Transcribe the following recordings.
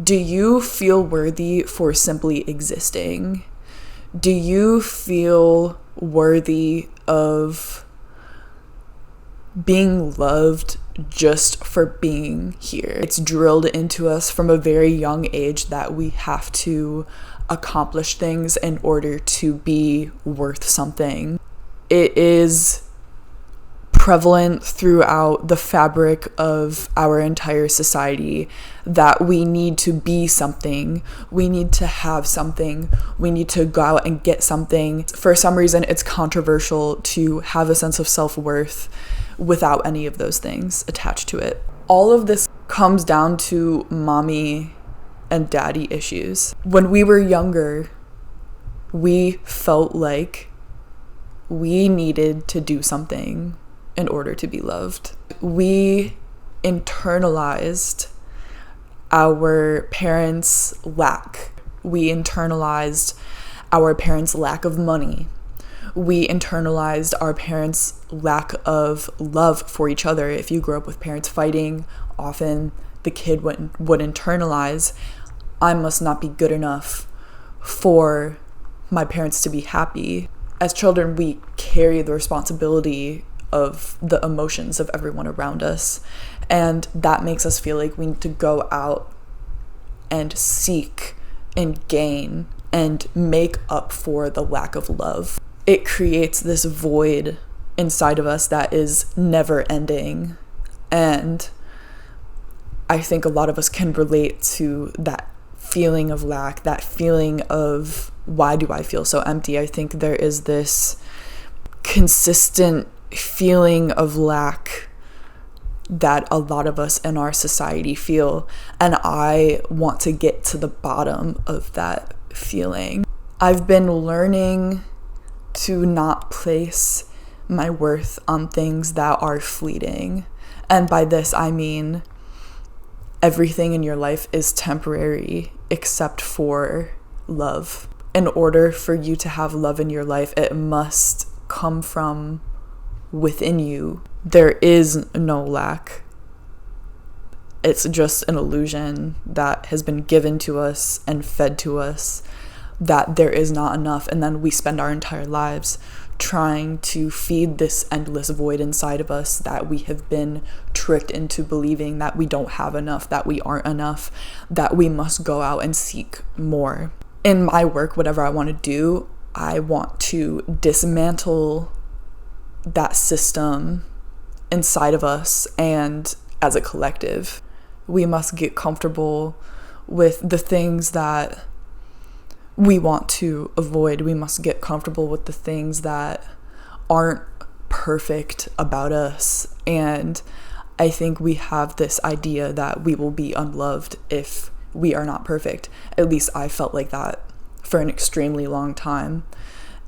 Do you feel worthy for simply existing? Do you feel worthy of being loved just for being here? It's drilled into us from a very young age that we have to accomplish things in order to be worth something. It is prevalent throughout the fabric of our entire society that we need to be something, we need to have something, we need to go out and get something. For some reason, it's controversial to have a sense of self-worth without any of those things attached to it. All of this comes down to mommy and daddy issues. When we were younger, we felt like we needed to do something in order to be loved. We internalized our parents' lack. We internalized our parents' lack of money. We internalized our parents' lack of love for each other. If you grew up with parents fighting, often the kid would internalize, I must not be good enough for my parents to be happy. As children, we carry the responsibility of the emotions of everyone around us, and that makes us feel like we need to go out and seek and gain and make up for the lack of love. It creates this void inside of us that is never ending, and I think a lot of us can relate to that feeling of lack, that feeling of why do I feel so empty? I think there is this consistent feeling of lack that a lot of us in our society feel, and I want to get to the bottom of that feeling. I've been learning to not place my worth on things that are fleeting, and by this I mean everything in your life is temporary except for love. In order for you to have love in your life, it must come from within you. There is no lack. It's just an illusion that has been given to us and fed to us that there is not enough, and then we spend our entire lives trying to feed this endless void inside of us that we have been tricked into believing that we don't have enough, that we aren't enough, that we must go out and seek more. In my work, whatever I want to do, I want to dismantle that system inside of us, and as a collective, we must get comfortable with the things that we want to avoid. We must get comfortable with the things that aren't perfect about us. And I think we have this idea that we will be unloved if we are not perfect. At least I felt like that for an extremely long time,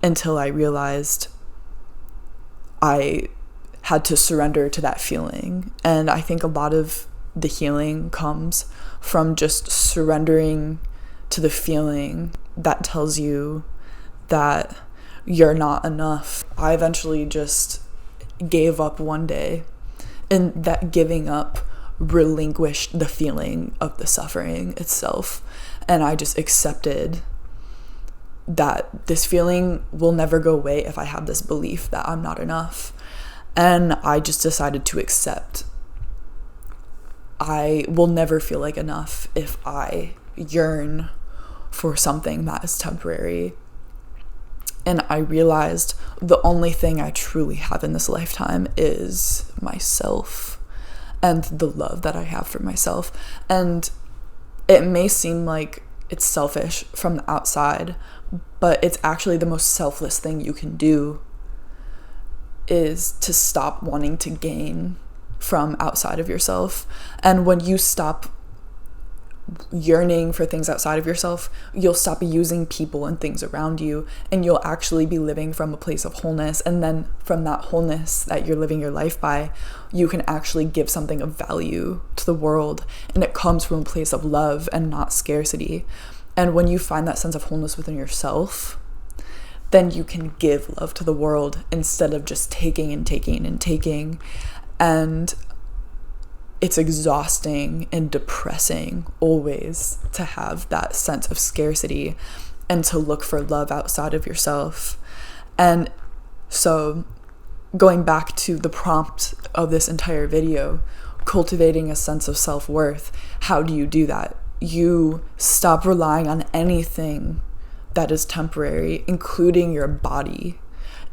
until I realized I had to surrender to that feeling. And I think a lot of the healing comes from just surrendering to the feeling that tells you that you're not enough. I eventually just gave up one day, and that giving up relinquished the feeling of the suffering itself. And I just accepted that this feeling will never go away if I have this belief that I'm not enough. And I just decided to accept I will never feel like enough if I yearn for something that is temporary. And I realized the only thing I truly have in this lifetime is myself and the love that I have for myself. And it may seem like it's selfish from the outside, but it's actually the most selfless thing you can do, is to stop wanting to gain from outside of yourself. And when you stop yearning for things outside of yourself, you'll stop using people and things around you, and you'll actually be living from a place of wholeness. And then from that wholeness that you're living your life by, you can actually give something of value to the world, and it comes from a place of love and not scarcity. And when you find that sense of wholeness within yourself, then you can give love to the world instead of just taking and taking and taking. And it's exhausting and depressing always to have that sense of scarcity and to look for love outside of yourself. And so going back to the prompt of this entire video, cultivating a sense of self-worth, how do you do that? You stop relying on anything that is temporary, including your body,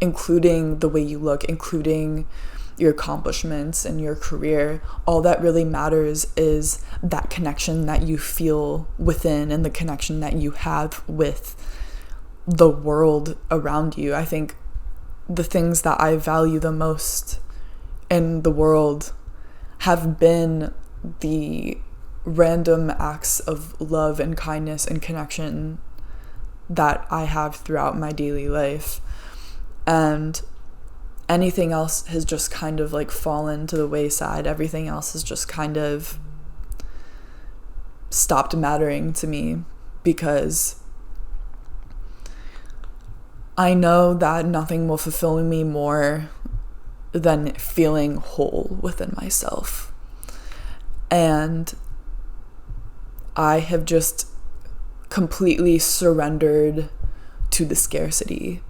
including the way you look, including your accomplishments and your career. All that really matters is that connection that you feel within and the connection that you have with the world around you. I think the things that I value the most in the world have been the random acts of love and kindness and connection that I have throughout my daily life. And anything else has just kind of like fallen to the wayside. Everything else has just kind of stopped mattering to me, because I know that nothing will fulfill me more than feeling whole within myself. And I have just completely surrendered to the scarcity.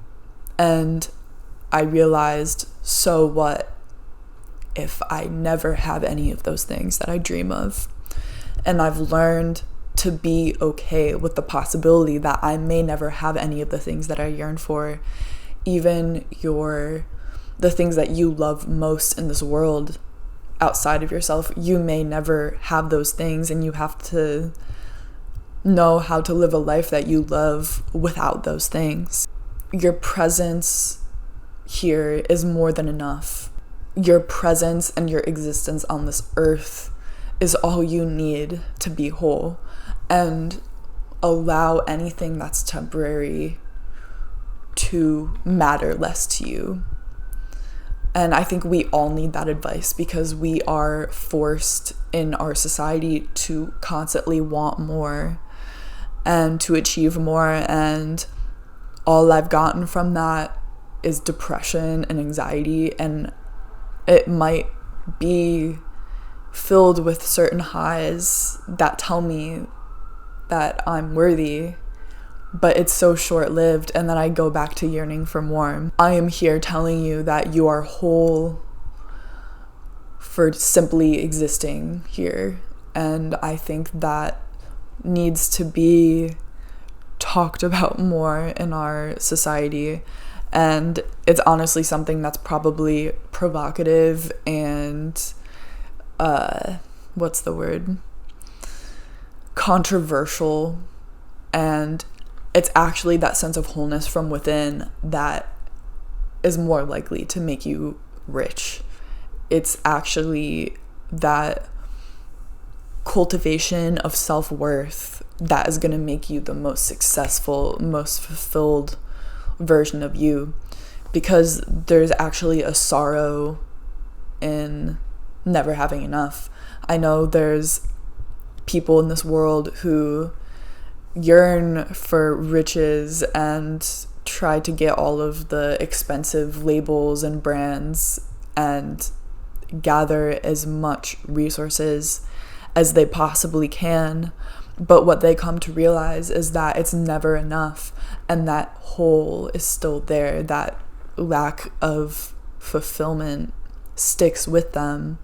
And I realized, so what if I never have any of those things that I dream of? And I've learned to be okay with the possibility that I may never have any of the things that I yearn for. Even the things that you love most in this world outside of yourself, you may never have those things, and you have to know how to live a life that you love without those things. Your presence here is more than enough. Your presence and your existence on this earth is all you need to be whole, and allow anything that's temporary to matter less to you. And I think we all need that advice, because we are forced in our society to constantly want more and to achieve more. And all I've gotten from that is depression and anxiety. And it might be filled with certain highs that tell me that I'm worthy, but it's so short-lived, and then I go back to yearning for more. I am here telling you that you are whole for simply existing here, and I think that needs to be talked about more in our society. And it's honestly something that's probably provocative and controversial, and it's actually that sense of wholeness from within that is more likely to make you rich. It's actually that cultivation of self-worth that is going to make you the most successful, most fulfilled version of you, because there's actually a sorrow in never having enough. I know there's people in this world who yearn for riches and try to get all of the expensive labels and brands and gather as much resources as they possibly can. But what they come to realize is that it's never enough, and that hole is still there. That lack of fulfillment sticks with them,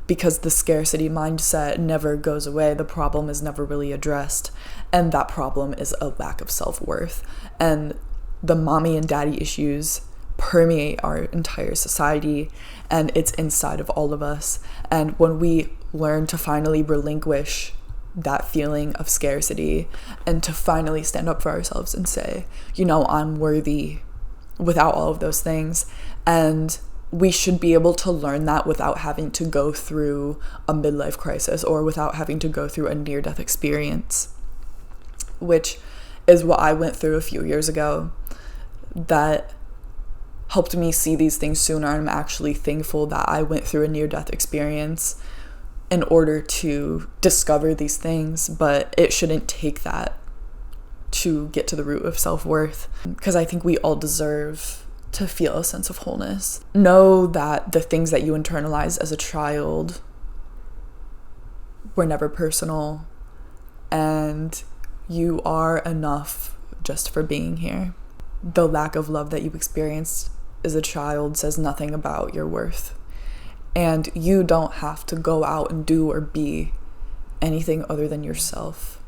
because the scarcity mindset never goes away. The problem is never really addressed, and that problem is a lack of self-worth. And the mommy and daddy issues permeate our entire society, and it's inside of all of us. And when we learn to finally relinquish that feeling of scarcity and to finally stand up for ourselves and say, I'm worthy without all of those things, and we should be able to learn that without having to go through a midlife crisis or without having to go through a near-death experience, which is what I went through a few years ago. That helped me see these things sooner. I'm actually thankful that I went through a near-death experience in order to discover these things, but it shouldn't take that to get to the root of self-worth, because I think we all deserve to feel a sense of wholeness. Know that the things that you internalized as a child were never personal, and you are enough just for being here. The lack of love that you experienced as a child says nothing about your worth. And you don't have to go out and do or be anything other than yourself.